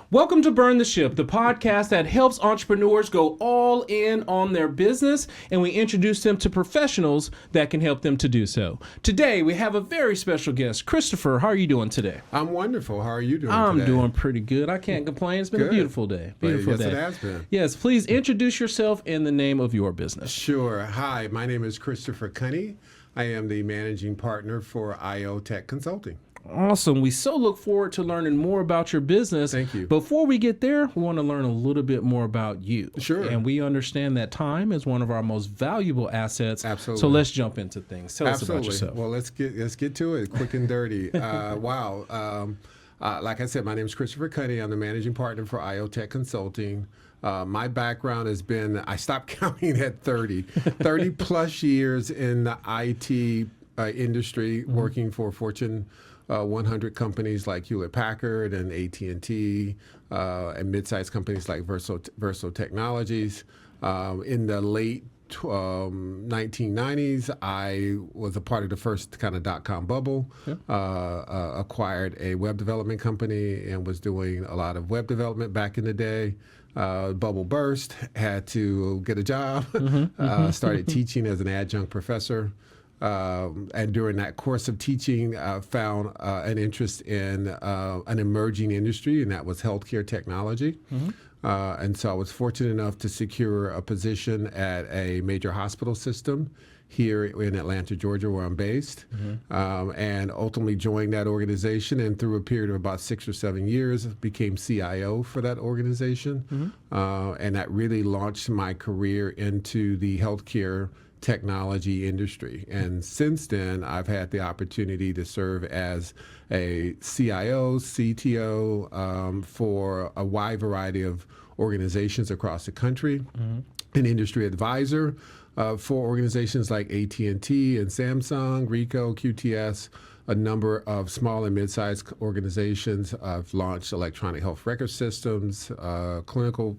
Welcome to Burn the Ship, the podcast that helps entrepreneurs go all in on their business, and we introduce them to professionals that can help them to do so. Today, we have a very special guest. Christopher, how are you doing today? I'm wonderful. How are you doing today? I'm doing pretty good. I can't complain. It's been a beautiful day. Beautiful day. Yes, it has been. Yes, please introduce yourself in the name of your business. Sure. Hi, my name is Christopher Kunney. I am the managing partner for IOTech Consulting. Awesome. We so look forward to learning more about your business. Thank you. Before we get there, we want to learn a little bit more about you. Sure. And we understand that time is one of our most valuable assets. Absolutely. So let's jump into things. Tell us about yourself. Well, let's get to it quick and dirty. Wow. Like I said, my name is Christopher Kunney. I'm the managing partner for IOTech Consulting. My background has been, I stopped counting at 30 plus years in the IT industry, working for Fortune 100 companies like Hewlett-Packard and AT&T, and mid-sized companies like Verso Technologies. In the late 1990s, I was a part of the first kind of dot-com bubble, acquired a web development company and was doing a lot of web development back in the day. Bubble burst, had to get a job, started teaching as an adjunct professor. And during that course of teaching, found an interest in an emerging industry, and that was healthcare technology. And so I was fortunate enough to secure a position at a major hospital system here in Atlanta, Georgia, where I'm based, and ultimately joined that organization. And through a period of about 6 or 7 years, became CIO for that organization. And that really launched my career into the healthcare technology industry. And since then, I've had the opportunity to serve as a CIO, CTO for a wide variety of organizations across the country, an industry advisor for organizations like AT&T and Samsung, Ricoh, QTS, a number of small and mid-sized organizations. I've launched electronic health record systems, clinical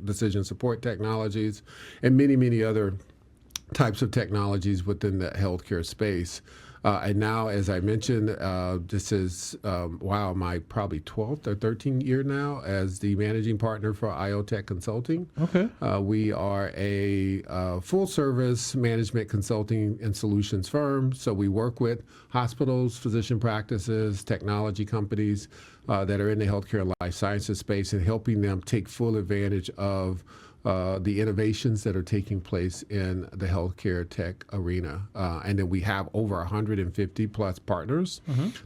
decision support technologies, and many, many other types of technologies within the healthcare space. And now, as I mentioned, this is, my probably 12th or 13th year now as the managing partner for IOTech Consulting. Okay. We are a full-service management consulting and solutions firm. So we work with hospitals, physician practices, technology companies that are in the healthcare and life sciences space, and helping them take full advantage of the innovations that are taking place in the healthcare tech arena. And then we have over 150 plus partners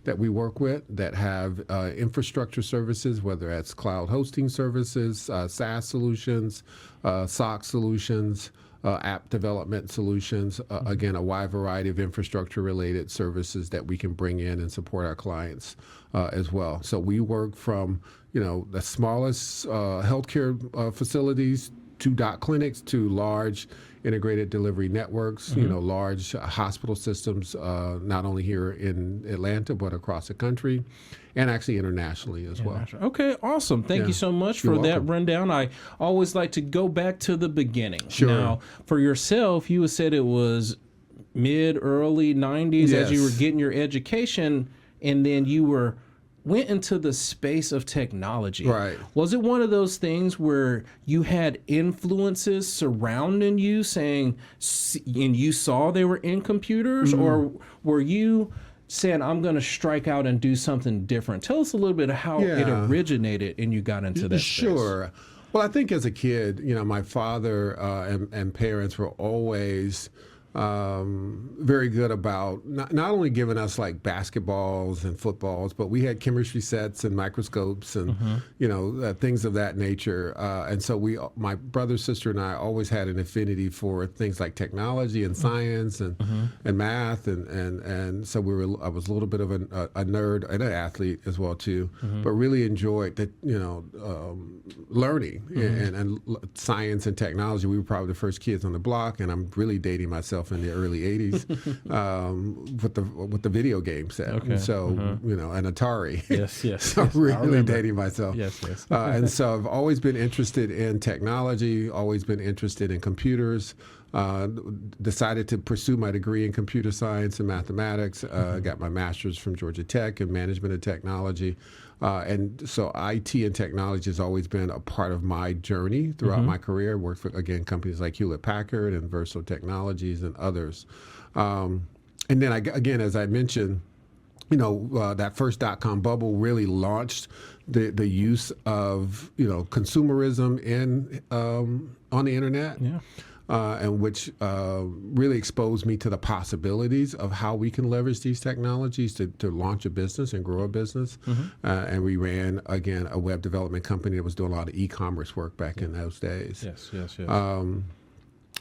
that we work with that have infrastructure services, whether that's cloud hosting services, SaaS solutions, SOC solutions, app development solutions, again, a wide variety of infrastructure related services that we can bring in and support our clients as well. So we work from, the smallest healthcare facilities to dot clinics to large integrated delivery networks, large hospital systems, not only here in Atlanta, but across the country and actually internationally as well. Okay, awesome. Thank you so much for that rundown. I always like to go back to the beginning. Sure. Now, for yourself, you said it was early 90s as you were getting your education, and then you went into the space of technology. Right. Was it one of those things where you had influences surrounding you and you saw they were in computers, or were you saying, I'm going to strike out and do something different? Tell us a little bit of how it originated and you got into that space. Sure. Well, I think as a kid, my father and parents were always very good about not only giving us like basketballs and footballs, but we had chemistry sets and microscopes and things of that nature. And so my brother, sister, and I always had an affinity for things like technology and science and math, and so I was a little bit of a nerd and an athlete as well too, but really enjoyed that learning and science and technology. We were probably the first kids on the block, and I'm really dating myself in the early 80s with the video game set. Okay. So, an Atari. Yes. So really dating myself. Yes. And so I've always been interested in technology, always been interested in computers. decided to pursue my degree in computer science and mathematics. Got my master's from Georgia Tech in management and technology. And so IT and technology has always been a part of my journey throughout my career. Worked for, again, companies like Hewlett-Packard and Versal Technologies and others. And then, again, as I mentioned, that first dot-com bubble really launched the use of, consumerism on the internet. Yeah. And which really exposed me to the possibilities of how we can leverage these technologies to launch a business and grow a business. And we ran, again, a web development company that was doing a lot of e-commerce work back in those days. Yes.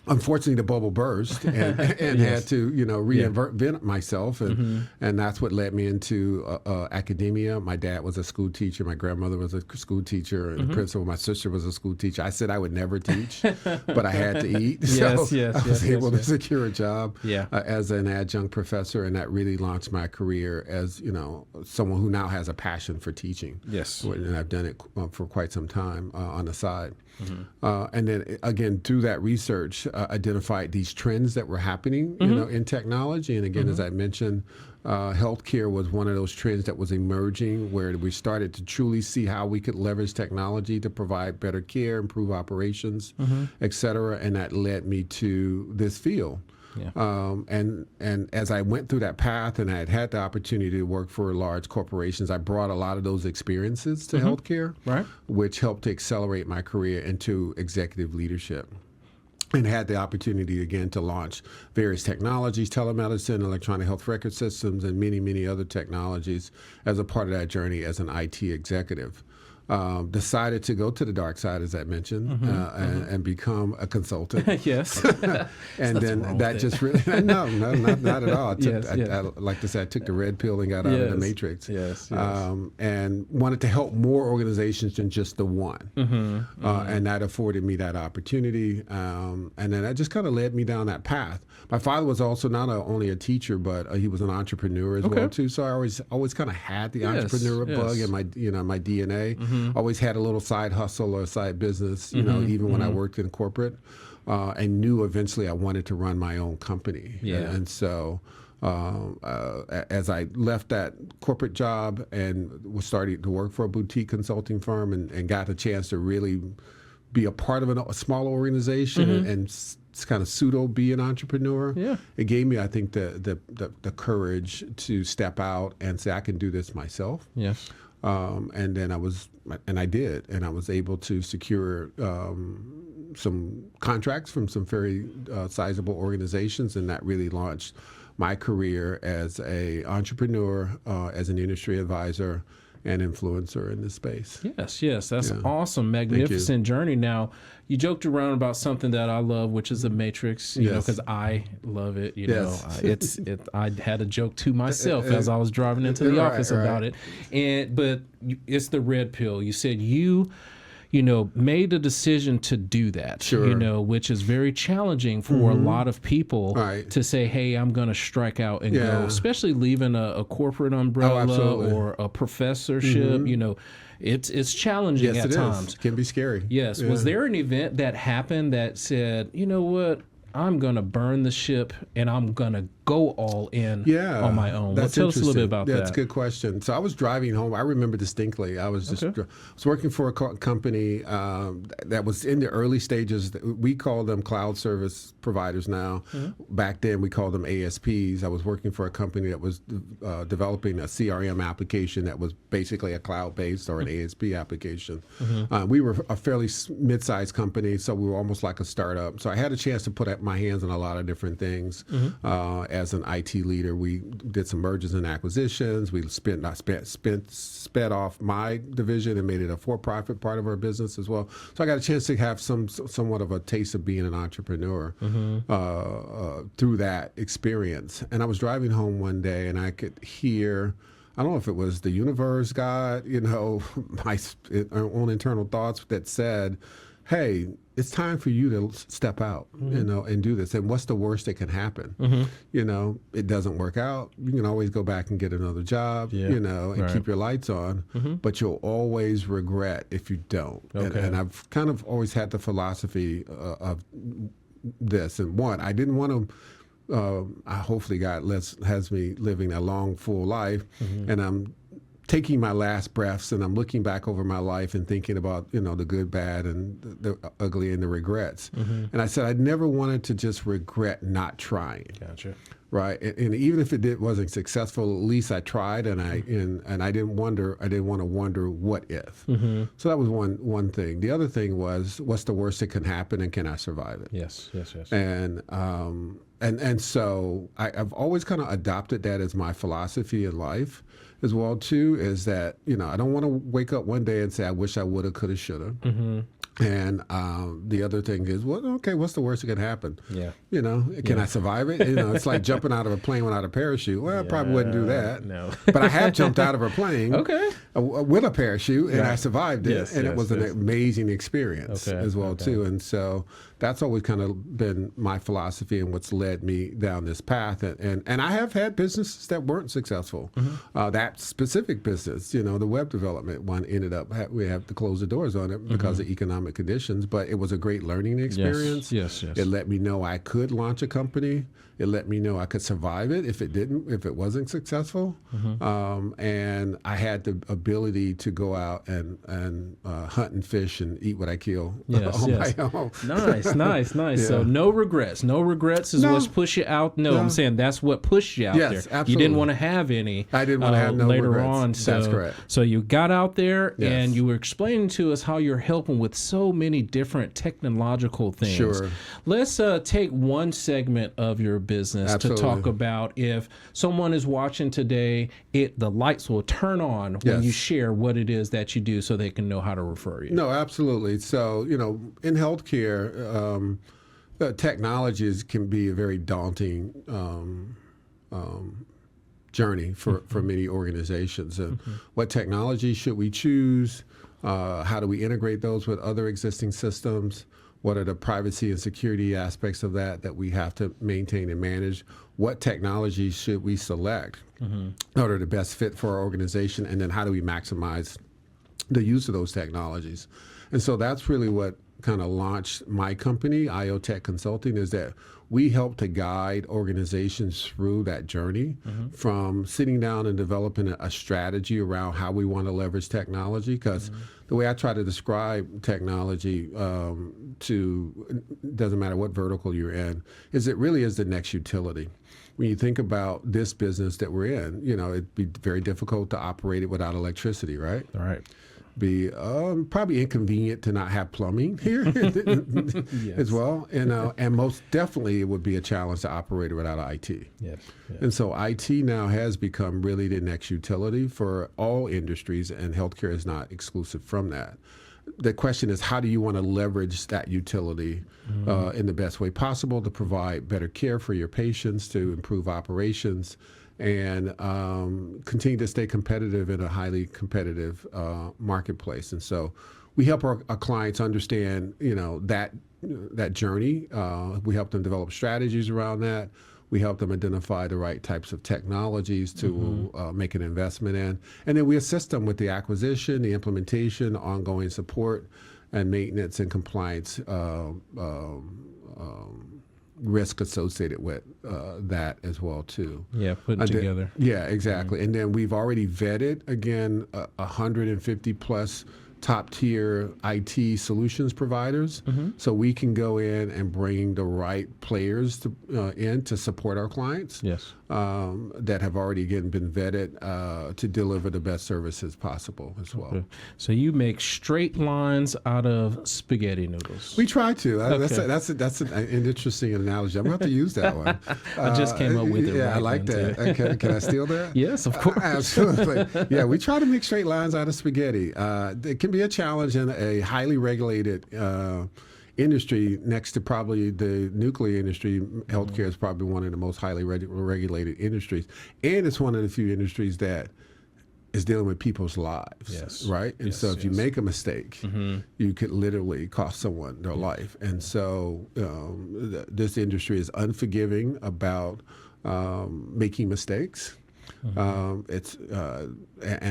Unfortunately, the bubble burst and had to, reinvent myself. And that's what led me into academia. My dad was a school teacher. My grandmother was a school teacher and principal. My sister was a school teacher. I said I would never teach, but I had to eat. I was able to secure a job as an adjunct professor. And that really launched my career as, someone who now has a passion for teaching. Yes. And I've done it for quite some time on the side. And then, again, through that research, identified these trends that were happening, in technology. And again, as I mentioned, healthcare was one of those trends that was emerging, where we started to truly see how we could leverage technology to provide better care, improve operations, et cetera. And that led me to this field. And as I went through that path and I had the opportunity to work for large corporations, I brought a lot of those experiences to healthcare, which helped to accelerate my career into executive leadership. And had the opportunity, again, to launch various technologies, telemedicine, electronic health record systems, and many, many other technologies as a part of that journey as an IT executive. Decided to go to the dark side, as I mentioned, and become a consultant. Yes. And then that just really, no, not at all. I like to say, I took the red pill and got out of the matrix. And wanted to help more organizations than just the one. And that afforded me that opportunity. And then that just kind of led me down that path. My father was also not only a teacher, but he was an entrepreneur as well, too. So I always kind of had the entrepreneur bug in my DNA. Always had a little side hustle or side business, even when I worked in corporate, and knew eventually I wanted to run my own company. And so as I left that corporate job and was starting to work for a boutique consulting firm and got a chance to really be a part of a small organization and kind of pseudo be an entrepreneur. It gave me, I think, the courage to step out and say, I can do this myself. And then I did, and I was able to secure some contracts from some very sizable organizations, and that really launched my career as an entrepreneur, as an industry advisor, and influencer in this space. Yes, that's awesome, magnificent journey. Now, you joked around about something that I love, which is the Matrix, you know, because I love it. You know, I had a joke to myself as I was driving into the office about it. But it's the red pill. You said you made a decision to do that, which is very challenging for a lot of people to say, hey, I'm going to strike out and go, especially leaving a corporate umbrella or a professorship, it's challenging at times. It can be scary. Yes. Was there an event that happened that said, you know what, I'm going to burn the ship and I'm going to go all in on my own? Tell us a little bit about that. That's a good question. So I was driving home. I remember distinctly. I was was working for a company that was in the early stages. We call them cloud service providers now. Back then, we called them ASPs. I was working for a company that was developing a CRM application that was basically a cloud-based or an ASP application. We were a fairly mid-sized company, so we were almost like a startup. So I had a chance to put my hands on a lot of different things. As an IT leader, we did some mergers and acquisitions. We sped off my division and made it a for-profit part of our business as well. So I got a chance to have somewhat of a taste of being an entrepreneur through that experience. And I was driving home one day, and I could hear, I don't know if it was the universe, God, my own internal thoughts that said, hey, it's time for you to step out, and do this. And what's the worst that can happen? It doesn't work out. You can always go back and get another job, and keep your lights on, but you'll always regret if you don't. And I've kind of always had the philosophy of this. And one, I didn't want to, hopefully God has me living a long, full life, and I'm taking my last breaths, and I'm looking back over my life and thinking about, the good, bad, and the ugly and the regrets. And I said I never wanted to just regret not trying. Gotcha. Right, and even if it wasn't successful, at least I tried, and I didn't want to wonder what if. So that was one thing. The other thing was, what's the worst that can happen, and can I survive it? Yes. And so I've always kind of adopted that as my philosophy in life as well too. Is that I don't want to wake up one day and say I wish I woulda, coulda, shoulda. And the other thing is, well, okay, what's the worst that can happen? Yeah. Can I survive it? It's like jumping out of a plane without a parachute. Well, I probably wouldn't do that. No. But I have jumped out of a plane Okay. With a parachute, and I survived it. Yes, and yes, it was an amazing experience as well, too. And so that's always kind of been my philosophy and what's led me down this path. And I have had businesses that weren't successful. That specific business, the web development one, ended up, we have to close the doors on it because of economic conditions, but it was a great learning experience. Yes. It let me know I could launch a company. It let me know I could survive it if it wasn't successful. And I had the ability to go out and hunt and fish and eat what I kill on my own. Nice. Yeah. So no regrets. No regrets is what's pushed you out. No, I'm saying that's what pushed you out there. Absolutely. You didn't want to have any. I didn't want to have no later regrets. on. So, that's correct. So you got out there and you were explaining to us how you're helping with so many different technological things. Sure. Let's take one segment of your business to talk about. If someone is watching today, the lights will turn on when you share what it is that you do, so they can know how to refer you. No, absolutely. So in healthcare, technologies can be a very daunting journey for many organizations. And what technology should we choose? How do we integrate those with other existing systems? What are the privacy and security aspects of that we have to maintain and manage? What technology should we select in order to best fit for our organization? And then how do we maximize the use of those technologies? And so that's really what kind of launched my company, IOTech Consulting, is that we help to guide organizations through that journey from sitting down and developing a strategy around how we want to leverage technology. Because the way I try to describe technology doesn't matter what vertical you're in, is it really is the next utility. When you think about this business that we're in, it'd be very difficult to operate it without electricity, right? All right. Be probably inconvenient to not have plumbing here as well, and most definitely it would be a challenge to operate it without IT. Yes. And so IT now has become really the next utility for all industries, and healthcare is not exclusive from that. The question is, how do you want to leverage that utility in the best way possible to provide better care for your patients, to improve operations, and continue to stay competitive in a highly competitive marketplace. And so we help our clients understand, that journey. We help them develop strategies around that. We help them identify the right types of technologies to make an investment in. And then we assist them with the acquisition, the implementation, ongoing support, and maintenance and compliance risk associated with that as well too. Yeah, putting together. Yeah, exactly. And then we've already vetted, again, 150 plus top tier IT solutions providers. So we can go in and bring the right players in to support our clients. Yes. That have already, again, been vetted to deliver the best services possible as well. Okay. So you make straight lines out of spaghetti noodles. We try to. That's an interesting analogy. I'm going to have to use that one. I just came up with it. Yeah, right I like that. Can I steal that? Yes, of course. Absolutely. Yeah, we try to make straight lines out of spaghetti. It can be a challenge in a highly regulated industry. Next to probably the nuclear industry, healthcare is probably one of the most highly regulated industries, and it's one of the few industries that is dealing with people's lives. Yes. Right. And so if you make a mistake, you could literally cost someone their life. And so this industry is unforgiving about making mistakes. And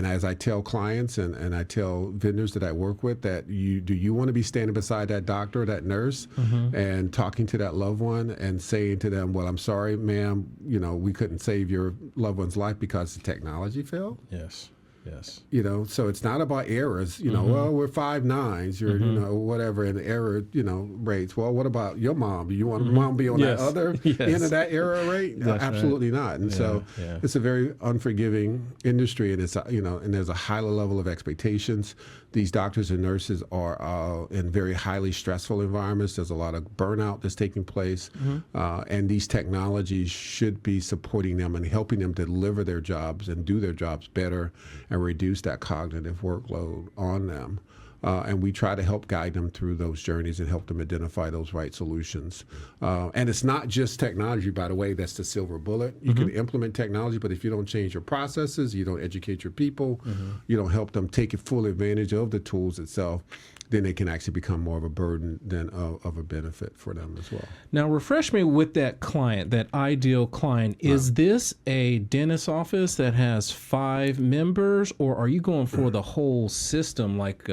as I tell clients and I tell vendors that I work with, that do you want to be standing beside that doctor or that nurse and talking to that loved one and saying to them, well, I'm sorry, ma'am, we couldn't save your loved one's life because the technology failed? Yes. Yes. So it's not about errors, well, we're 5'9", you're, whatever, and the error, rates. Well, what about your mom? Do you want mom to be on that other end of that error rate? That's absolutely not. And so it's a very unforgiving industry, and it's, and there's a high level of expectations. These doctors and nurses are in very highly stressful environments. There's a lot of burnout that's taking place, and these technologies should be supporting them and helping them deliver their jobs and do their jobs better and reduce that cognitive workload on them. And we try to help guide them through those journeys and help them identify those right solutions. And it's not just technology, by the way, that's the silver bullet. You can implement technology, but if you don't change your processes, you don't educate your people, you don't help them take full advantage of the tools itself, then they can actually become more of a burden than of a benefit for them as well. Now, refresh me with that client, that ideal client. Is this a dentist office that has 5 members, or are you going for the whole system, like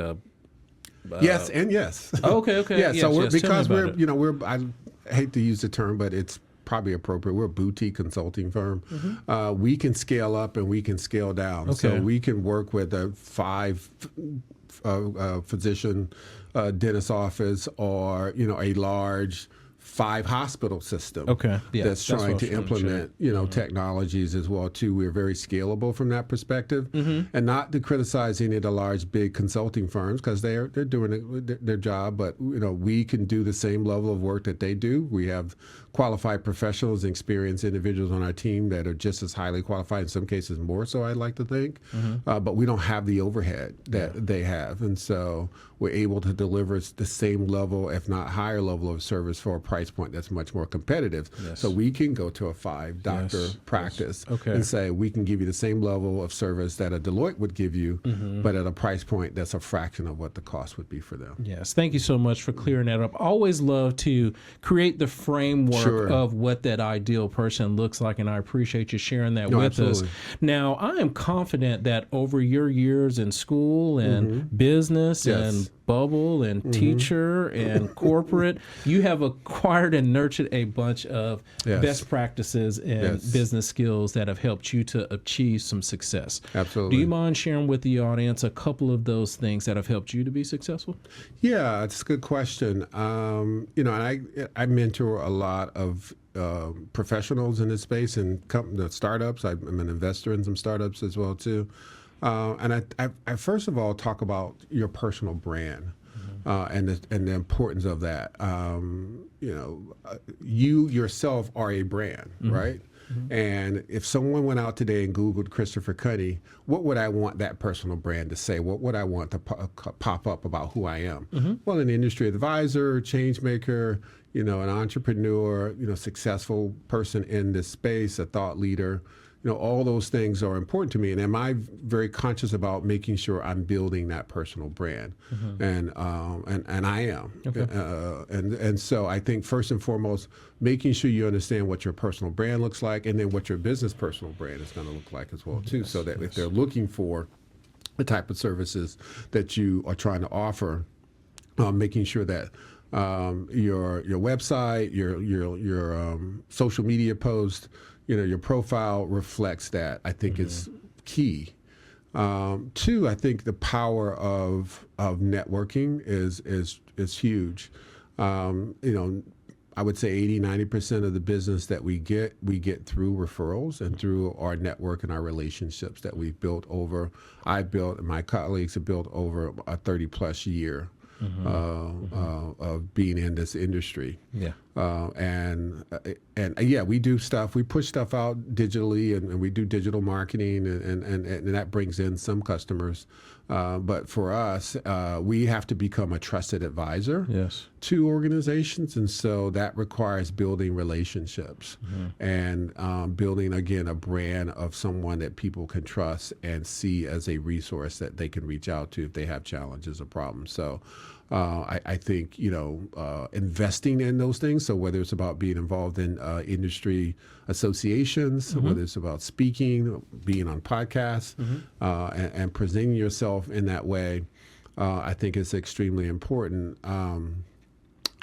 yes and yes. Okay. Yeah, yes, so yes. because we're I hate to use the term, but it's probably appropriate. We're a boutique consulting firm. We can scale up and we can scale down. Okay. So we can work with a 5 physician dentist office, or a large 5 hospital system. Okay. Yeah, that's trying to implement technologies as well too. We're very scalable from that perspective, and not to criticize any of the large big consulting firms, because they're doing their job, but we can do the same level of work that they do. We have qualified professionals and experienced individuals on our team that are just as highly qualified, in some cases more so, I'd like to think, but we don't have the overhead that they have, and so we're able to deliver the same level, if not higher level of service for a price point that's much more competitive. Yes. So we can go to a 5-doctor practice and say, we can give you the same level of service that a Deloitte would give you, but at a price point that's a fraction of what the cost would be for them. Yes. Thank you so much for clearing that up. I always love to create the framework of what that ideal person looks like, and I appreciate you sharing that with us. Now, I am confident that over your years in school and business and bubble and teacher and corporate, you have acquired and nurtured a bunch of best practices and business skills that have helped you to achieve some success. Absolutely. Do you mind sharing with the audience a couple of those things that have helped you to be successful? Yeah, it's a good question. I mentor a lot of professionals in this space and startups. I'm an investor in some startups as well too. And I first of all talk about your personal brand and the importance of that. You yourself are a brand, right? And if someone went out today and Googled Christopher Kunney, what would I want that personal brand to say? What would I want to pop up about who I am? Well, an industry advisor, change maker, an entrepreneur, successful person in this space, a thought leader. All those things are important to me, and am I very conscious about making sure I'm building that personal brand, and I am, and so I think first and foremost, making sure you understand what your personal brand looks like, and then what your business personal brand is going to look like as well too, so that if they're looking for the type of services that you are trying to offer, making sure that your website, your social media post, your profile reflects that, I think is key. 2, I think the power of networking is huge. I would say 80-90% of the business that we get through referrals and through our network and our relationships that we've built over. I've built, and my colleagues have built over a 30-plus year of being in this industry. And we do stuff. We push stuff out digitally, and we do digital marketing, and that brings in some customers. But for us, we have to become a trusted advisor to organizations, and so that requires building relationships and building, again, a brand of someone that people can trust and see as a resource that they can reach out to if they have challenges or problems. So I think, investing in those things. So whether it's about being involved in industry associations, whether it's about speaking, being on podcasts, and presenting yourself in that way, I think is extremely important.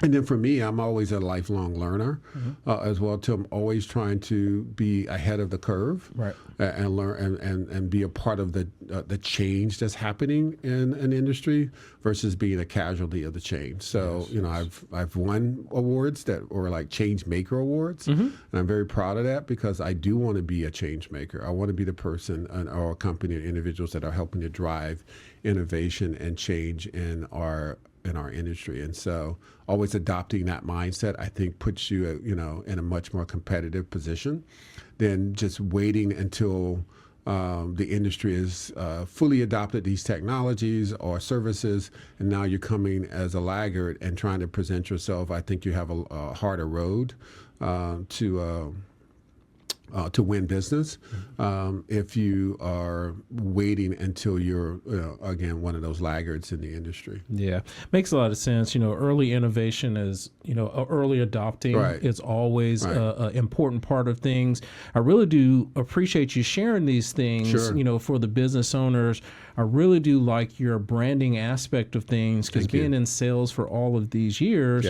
And then for me, I'm always a lifelong learner as well too. I'm always trying to be ahead of the curve, Right. And learn and be a part of the change that's happening in an industry versus being a casualty of the change. So I've won awards that were like change maker awards, and I'm very proud of that because I do want to be a change maker. I want to be the person or a company and individuals that are helping to drive innovation and change in our industry. And so always adopting that mindset, I think, puts you, in a much more competitive position than just waiting until the industry is fully adopted these technologies or services, and now you're coming as a laggard and trying to present yourself. I think you have a harder road to win business if you are waiting until you're, again, one of those laggards in the industry. Yeah, makes a lot of sense. Early innovation is, early adopting is always an important part of things. I really do appreciate you sharing these things, for the business owners. I really do like your branding aspect of things because being in sales for all of these years,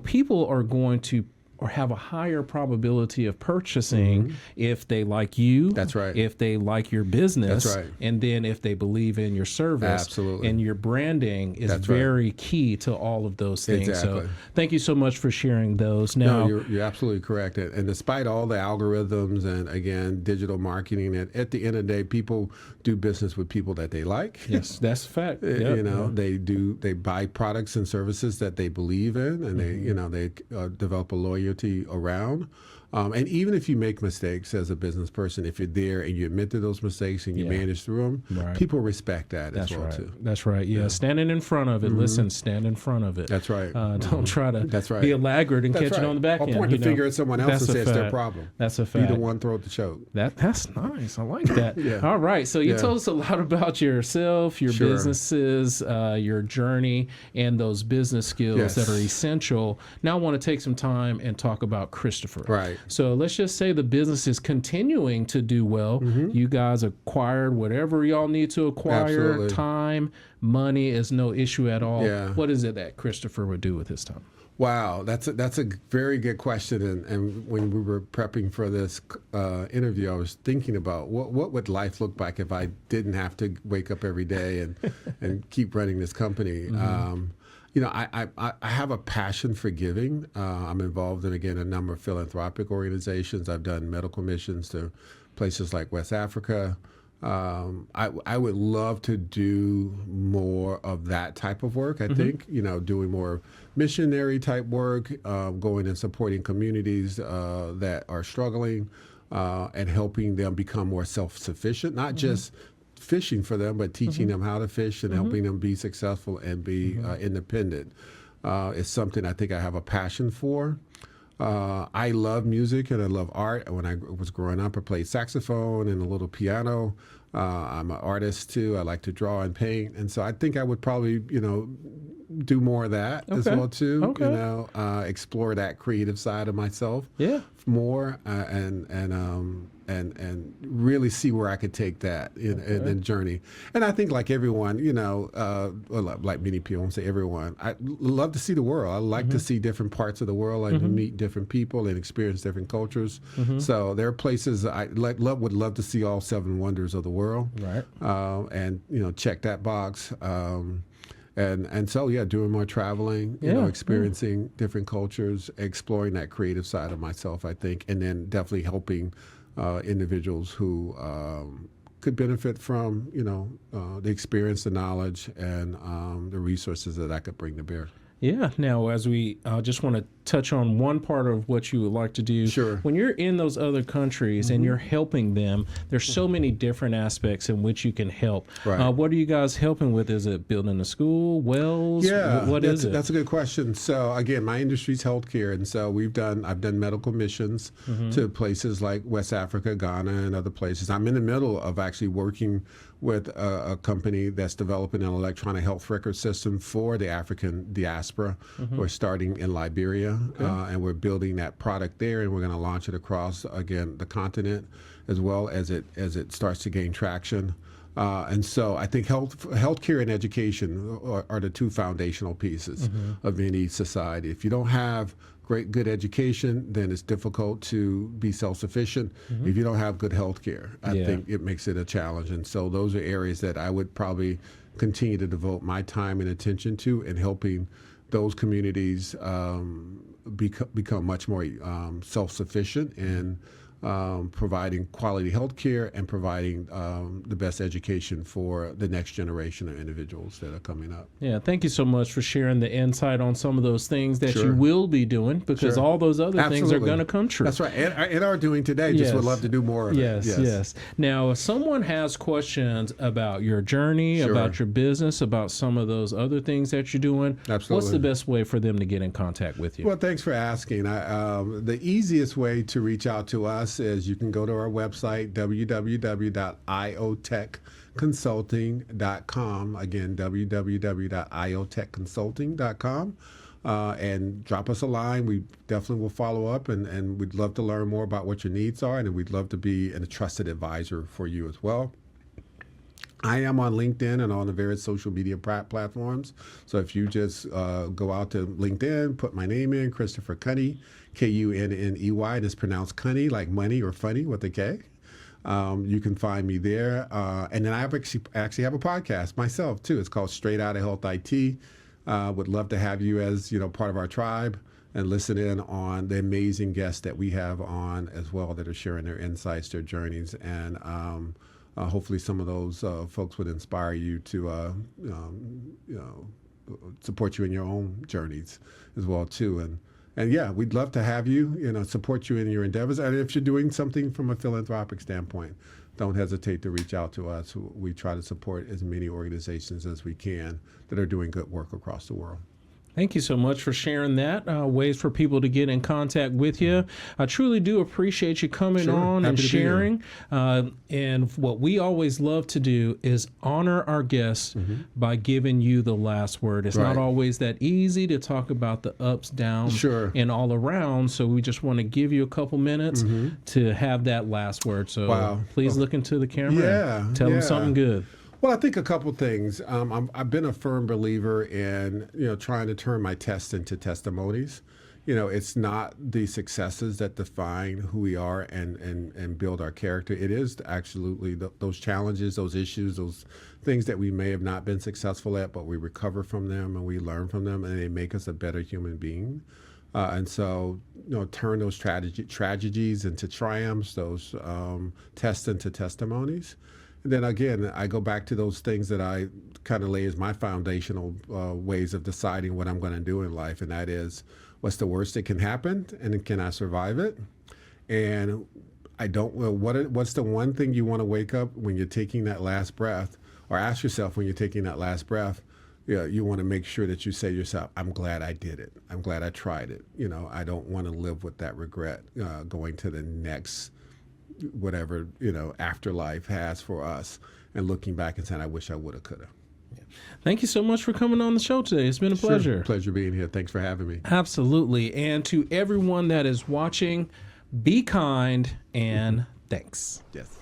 people are going to or have a higher probability of purchasing if they like you. That's right. If they like your business. That's right. And then if they believe in your service. Absolutely. And your branding is very key to all of those things. Exactly. So thank you so much for sharing those. Now, no, you're absolutely correct. And despite all the algorithms and, again, digital marketing, at the end of the day, people do business with people that they like. Yes, that's a fact. They buy products and services that they believe in, and they develop a loyalty around. And even if you make mistakes as a business person, if you're there and you admit to those mistakes and you manage through them, people respect that as well too. That's right. Yeah, standing in front of it. Listen, stand in front of it. That's right. Don't try to be a laggard and catch it on the back end. Or point the finger at someone else and say it's their problem. That's a fact. Be the one throat the choke. That's nice. I like that. All right. So you told us a lot about yourself, your businesses, your journey, and those business skills that are essential. Now I want to take some time and talk about Christopher. Right. So let's just say the business is continuing to do well. You guys acquired whatever y'all need to acquire. Absolutely. Time, money is no issue at all. Yeah. What is it that Christopher would do with his time? Wow, that's a very good question. And when we were prepping for this interview, I was thinking about what would life look like if I didn't have to wake up every day and keep running this company. I have a passion for giving. I'm involved in, again, a number of philanthropic organizations. I've done medical missions to places like West Africa. I would love to do more of that type of work. I think, doing more missionary type work, going and supporting communities that are struggling and helping them become more self-sufficient, not just fishing for them, but teaching them how to fish and helping them be successful and be independent is something I think I have a passion for. I love music and I love art. When I was growing up, I played saxophone and a little piano. I'm an artist too. I like to draw and paint, and so I think I would probably, do more of that as well too. Explore that creative side of myself. More and really see where I could take that in the journey. And I think, like everyone, like many people, I won't say everyone, I love to see the world. I like to see different parts of the world and to meet different people and experience different cultures. So there are places I would love to see all 7 wonders of the world. Right. And check that box. And so, doing more traveling, experiencing different cultures, exploring that creative side of myself, I think, and then definitely helping individuals who could benefit from, the experience, the knowledge, and the resources that I could bring to bear. Yeah. Now, as we just want to touch on one part of what you would like to do. Sure. When you're in those other countries and you're helping them, there's so many different aspects in which you can help. Right. What are you guys helping with? Is it building a school, wells? Yeah, what is it? That's a good question. So again, my industry is healthcare, and so I've done medical missions to places like West Africa, Ghana, and other places. I'm in the middle of actually working with a company that's developing an electronic health record system for the African diaspora. We're starting in Liberia, and we're building that product there, and we're going to launch it across, again, the continent, as well as it starts to gain traction. And so I think healthcare and education are the two foundational pieces of any society. If you don't have good education, then it's difficult to be self-sufficient. If you don't have good healthcare, I think it makes it a challenge. And so those are areas that I would probably continue to devote my time and attention to, in helping those communities become much more self-sufficient and providing quality health care and providing the best education for the next generation of individuals that are coming up. Yeah, thank you so much for sharing the insight on some of those things that you will be doing, because all those other things are going to come true. That's right, and are doing today. Just would love to do more of it. Yes. Now, if someone has questions about your journey, about your business, about some of those other things that you're doing, what's the best way for them to get in contact with you? Well, thanks for asking. The easiest way to reach out to us is you can go to our website, www.iotechconsulting.com. Again, www.iotechconsulting.com. And drop us a line. We definitely will follow up, and we'd love to learn more about what your needs are, and we'd love to be a trusted advisor for you as well. I am on LinkedIn and on the various social media platforms. So if you just go out to LinkedIn, put my name in, Christopher Kunney, Kunney, and it's pronounced Kunney, like money or funny with a K. You can find me there. And then I actually have a podcast myself, too. It's called Straight Outta Health IT. Would love to have you as part of our tribe and listen in on the amazing guests that we have on as well, that are sharing their insights, their journeys, and hopefully some of those folks would inspire you to support you in your own journeys as well too. And yeah, we'd love to have you, support you in your endeavors. And if you're doing something from a philanthropic standpoint, don't hesitate to reach out to us. We try to support as many organizations as we can that are doing good work across the world. Thank you so much for sharing that. Ways for people to get in contact with you. I truly do appreciate you coming on and sharing. And what we always love to do is honor our guests by giving you the last word. It's not always that easy to talk about the ups, downs, and all around. So we just want to give you a couple minutes to have that last word. So please look into the camera and tell them something good. Well, I think a couple things. I've been a firm believer in trying to turn my tests into testimonies. It's not the successes that define who we are and build our character. It is absolutely those challenges, those issues, those things that we may have not been successful at, but we recover from them and we learn from them, and they make us a better human being. And so, turn those tragedies into triumphs, those tests into testimonies. And then again, I go back to those things that I kind of lay as my foundational ways of deciding what I'm going to do in life, and that is, what's the worst that can happen, and can I survive it? And what's the one thing you want to wake up when you're taking that last breath, or ask yourself when you're taking that last breath? You want to make sure that you say to yourself, I'm glad I did it. I'm glad I tried it. I don't want to live with that regret going to the next whatever afterlife has for us, and looking back and saying, I wish I woulda, coulda. Thank you so much for coming on the show today. It's been a pleasure. Pleasure being here. Thanks for having me. Absolutely. And to everyone that is watching, be kind and thanks. Yes.